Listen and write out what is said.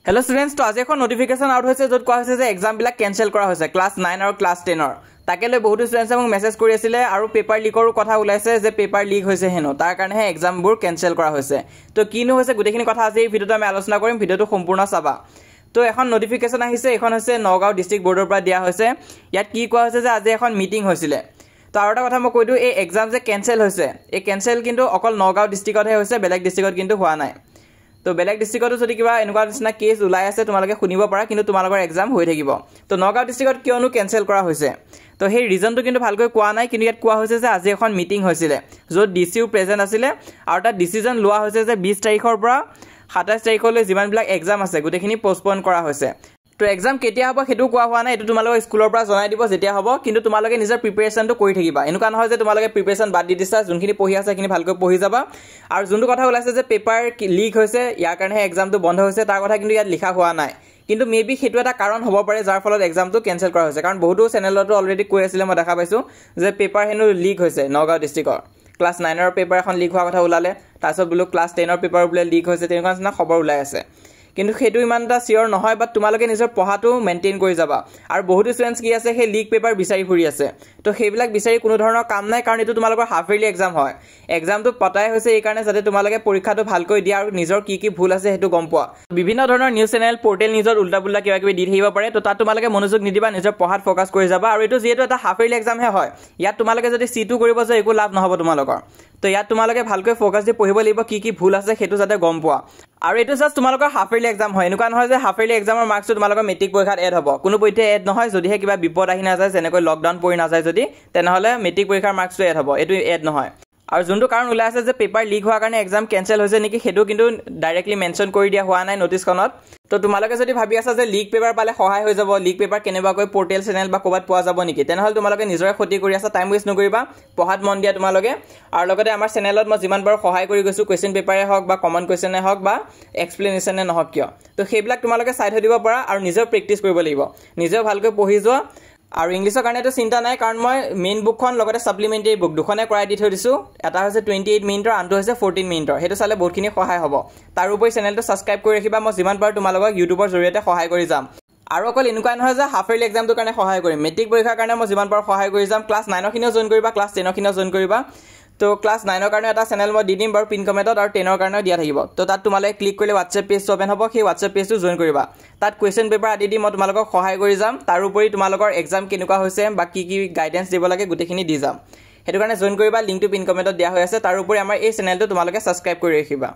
Hello students, to আজি এখন notification out হৈছে যত কোৱা হৈছে যে exam বিলাক cancel কৰা হৈছে class 9 আৰু class 10 ৰ তাকে লৈ বহুত students মোক মেসেজ কৰি আছিল আৰু পেপাৰ লিকৰ কথা ওলাইছে যে পেপাৰ লিক হৈছে হেনো তাৰ কাৰণে exam বোৰ cancel কৰা হৈছে তো কিনো হৈছে গুটেখিনি কথা আজি এই ভিডিওটো আমি আলোচনা কৰিম ভিডিওটো সম্পূৰ্ণ চাবা তো এখন নোটিফিকেশন আহিছে এখন হৈছে নগাঁও ডিস্ট্ৰিক্ট বোৰ্ডৰ পৰা দিয়া হৈছে ইয়াত কি কোৱা হৈছে যে আজি এখন মিটিং হৈছিল তো আৰু এটা কথা মই কৈ দিও এই exam যে cancel হৈছে এই cancel কিন্তু অকল নগাঁও ডিস্ট্ৰিক্টত হে হৈছে বেলেগ ডিস্ট্ৰিক্টত কিন্তু হোৱা নাই তো বেলেগ ডিস্ট্ৰিক্টত যদি কিবা এনেকুৱা নিচিনা কেস ওলাই আছে তোমালোকে শুনিব পাৰা কিন্তু তোমালোকৰ এক্সাম হৈ থাকিব তো নগাঁও ডিস্ট্ৰিক্টত কিয়নো কেনসেল কৰা হৈছে তো সেই ৰিজনটো কিন্তু ভালকৈ কোৱা নাই কিন্তু ইয়াত কোৱা হৈছে যে আজি এখন মিটিং হৈছিল য'ত ডিসিও প্ৰেজেন্ট আছিল আৰু এটা ডিসিজন লোৱা হৈছে যে 20 তাৰিখৰ পৰা 27 তাৰিখলৈ যিমান বিলাক এক্সাম আছে গুটেখিনি পোষ্টপন কৰা হৈছে তো এক্সাম কেতিয়া হ'ব হেতু কোৱা হোৱা নাই এটো তোমালোকৰ স্কুলৰ পৰা জনাই দিব যেতিয়া হ'ব কিন্তু তোমালোকে নিজৰ প্ৰিপাৰেচনটো কৰি থাকিবা এনেকুৱা নহয় যে তোমালোকে প্ৰিপাৰেচন বাদ দি দিছা যোনখিনি পঢ়ি আছে সেইখিনি ভালকৈ পঢ়ি যাবা আৰু যোনটো কথা ওলাইছে যে পেপাৰ লিক হৈছে ইয়াৰ কাৰণে এক্সামটো বন্ধ হৈছে তাৰ কথা কিন্তু ইয়াত লিখা হোৱা নাই কিন্তু মেবি হেতু এটা কাৰণ হ'ব পাৰে যাৰ ফলত এক্সামটো কেনসেল কৰা হৈছে কাৰণ বহুতো চেনেলতো অলৰেডি কৈ আছিল মই দেখা পাইছো যে পেপাৰ হেনো লিক হৈছে নগাঁও ডিস্ট্ৰিক্টৰ ক্লাছ 9 ৰ পেপাৰ এখন লিক হোৱা কথা ওলালে তাৰছত বুলো ক্লাছ 10 ৰ পেপাৰ বুলে লিক হৈছে তেনেকুৱা নিচিনা খবৰ ওলাই আছে কিন্তু হেতু ইমানটা সিওৰ নহয় বাট তোমালোকে নিজৰ পঢ়াটো মেইনটেইন কৰি যাবা আৰু বহুত স্টুডেন্টস কি আছে হে লিক পেপাৰ বিচাৰি ফুৰি আছে তো হেবিলাক বিচাৰি কোনো ধৰণৰ কাম নাই কাৰণ এটো তোমালোকৰ হাফ ইয়াৰলি এক্সাম হয় এক্সামটো পতাই হৈছে এই কাৰণে যাতে তোমালোকে পৰীক্ষাটো ভালকৈ দিয়া আৰু নিজৰ কি ভুল আছে হেতু গম পোৱা বিভিন্ন ধৰণৰ নিউজ চেনেল পোৰ্টেল নিজৰ উল্টা পুল্টা কিবা কিবি দি থাকিব পাৰে তো তাত তোমালোকে মনোযোগ নিদিবা নিজৰ পঢ়াত ফোকাস কৰি যাবা আৰু এটো যেহেতু এটা হাফ ইয়াৰলি এক্সাম হে হয় ইয়াত তোমালোকে যদি সিটো কৰিব যে একো লাভ নহব তোমালোকৰ তো ইয়াত তোমালোকে ভালকৈ ফোকাস দি পঢ়িব লাগিব কি ভুল আছে হেতু যাতে গম পোৱা আৰু এটো জাস্ট তোমালোকৰ হাফ ইয়াৰলি এক্সাম হয় এনেকুৱা নহয় যে হাফ ইয়াৰলি এক্সামৰ মাৰ্কস তোমালোকৰ মেট্ৰিক পৰীক্ষাত এড হ'ব কোনো পইতে এড নহয় যদিহে কিবা বিপদ আহি না যায় যেনেকৈ লকডাউন পৰি না যায় যদি তেনেহলে মেট্ৰিক পৰীক্ষাৰ মাৰ্কসটো এড হ'ব এটো এড নহয় আৰু যোনটো কাৰণ ওলাই আছে যে পেপাৰ লিক হোৱাৰ কাৰণে এক্সাম কেনসেল হৈছে নেকি হেতু কিন্তু ডাইৰেক্টলি মেনশন কৰি দিয়া হোৱা নাই নোটিছখনত তো তোমালোকে যদি ভাবি আছা যে লিক পেপাৰ পালে সহায় হৈ যাব লিক পেপাৰ কেনেবাকৈ পোৰ্টেল চেনেল বা কোবাত পোৱা যাব নেকি তেনেহলে তোমালোকে নিজৰে ক্ষতি কৰি আছা টাইম ওয়েষ্ট নকৰিবা পঢ়াত মন দিয়া তোমালোকে আৰু লগতে আমাৰ চেনেলত মই যিমান বাৰ সহায় কৰি গৈছো কোৱেশ্চন পেপাৰে হওক বা কমন কোৱেশ্চনে হওক বা এক্সপ্লেনেশ্যনে নহওক কিয় তো সেইবিলাক তোমালোকে চাই থৈ দিব পাৰা আৰু নিজৰ প্ৰেক্টিছ কৰিব লাগিব নিজে ভালকৈ পঢ়ি যোৱা আৰু ইংলিছৰ কাৰণে তো চিন্তা নাই কাৰণ মই মেইন বুকখন লগতে সাপ্লিমেন্টাৰী বুক দুখনে কৰাই দি থৈ দিছো এটা হৈছে 28 মিনিটৰ আনটো হৈছে 14 মিনিটৰ হেতু চালে বহুতখিনি সহায় হ'ব তাৰ উপৰি চেনেলটো সাবস্ক্ৰাইব কৰি ৰাখিবা মই যিমান পাৰো তোমালোকক ইউটিউবৰ জৰিয়তে সহায় কৰি যাম আৰু অকল এনেকুৱা নহয় যে হাফ ইয়াৰলি এক্সামটোৰ কাৰণে সহায় কৰিম মেট্ৰিক পৰীক্ষাৰ কাৰণে মই যিমান পাৰো সহায় কৰি যাম ক্লাছ 9 খিনিও জয়েন কৰিবা ক্লাছ 10 খিনিও জয়েন কৰিবা তো ক্লাছ 9 ৰ কাৰণে এটা চেনেল মই দি দিম বাৰু পিন কমেন্টত আৰু 10 ৰ কাৰণে দিয়া থাকিব তো তাত তোমালে ক্লিক কৰিলে WhatsApp পেজ ওপেন হ'ব সেই WhatsApp পেজটো জয়েন কৰিবা তাত কোৱেশ্চন পেপাৰ আদি দি মই তোমালোকক সহায় কৰি যাম তাৰ উপৰি তোমালোকৰ এক্সাম কেনেকুৱা হৈছে বা কি গাইডেন্স দিব লাগে গুটেখিনি দি যাম হেতু কাৰণে জয়েন কৰিবা লিংকটো পিন কমেন্টত দিয়া হৈ আছে তাৰ উপৰি আমাৰ এই চেনেলটো তোমালোকে সাবস্ক্ৰাইব কৰি ৰাখিবা